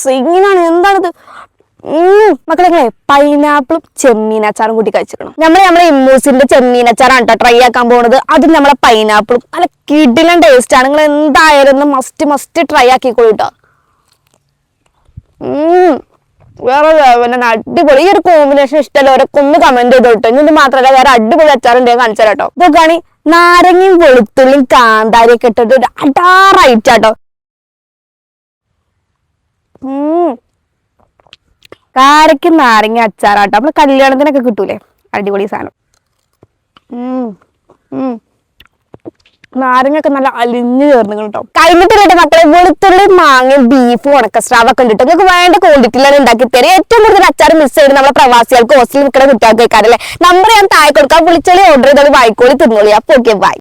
സീനാണ്. എന്താണിത്? മക്കളെ പൈനാപ്പിളും ചെമ്മീൻ അച്ചാറും കൂട്ടി കഴിച്ചിക്കണം. നമ്മളെ ഇമ്മൂസിന്റെ ചെമ്മീൻ അച്ചാറാണ് കേട്ടോ ട്രൈ ആക്കാൻ പോകുന്നത്. അതും നമ്മളെ പൈനാപ്പിളും നല്ല കിടിലൻ ടേസ്റ്റ് ആണ്. നിങ്ങൾ എന്തായാലും മസ്റ്റ് ട്രൈ ആക്കിക്കോളൂ കേട്ടോ. വേറെ അടിപൊളി. ഈ ഒരു കോമ്പിനേഷൻ ഇഷ്ടമല്ലവരൊക്കെ ഒന്ന് കമന്റ് ചെയ്തോട്ടോ. ഇത് മാത്രമല്ല വേറെ അടിപൊളി അച്ചാറുണ്ടെങ്കിൽ കാണിച്ചു തരാം കേട്ടോ. ഇതൊക്കെയാണ് നാരങ്ങയും വെളുത്തുള്ളിയും കാന്താരിയൊക്കെ ഇട്ടിട്ട് ഒരു അടാറായിട്ടാട്ടോ. കാരയ്ക്ക് നാരങ്ങ അച്ചാറാട്ടോ. നമ്മള് കല്യാണത്തിനൊക്കെ കിട്ടൂലേ, അടിപൊളി സാധനം. നാരങ്ങൊക്കെ നല്ല അലിഞ്ഞു ചേർന്ന് കേട്ടോ. കഴിഞ്ഞിട്ടില്ല മക്കളെ, വെളുത്തുള്ളി മാങ്ങയും ബീഫും ഉണക്കസ്രാവൊക്കെ ഉണ്ട്. നിങ്ങൾക്ക് വേണ്ട ക്വാണ്ടിറ്റിയിലാണ് ഉണ്ടാക്കി തരും. ഏറ്റവും കൂടുതൽ അച്ചാർ മിസ് ചെയ്ത് നമ്മളെ പ്രവാസികൾക്ക് ഹോസ്റ്റലിൽ നിൽക്കുന്ന കുട്ടികൾക്ക് കേൾക്കാറല്ലേ. നമ്പർ ഞാൻ താഴെ കൊടുക്കാം. വിളിച്ചോളി, ഓർഡർ ചെയ്തോളി, വായിക്കോളി, തിന്നോളി. അപ്പൊ ഓക്കെ, ബൈ.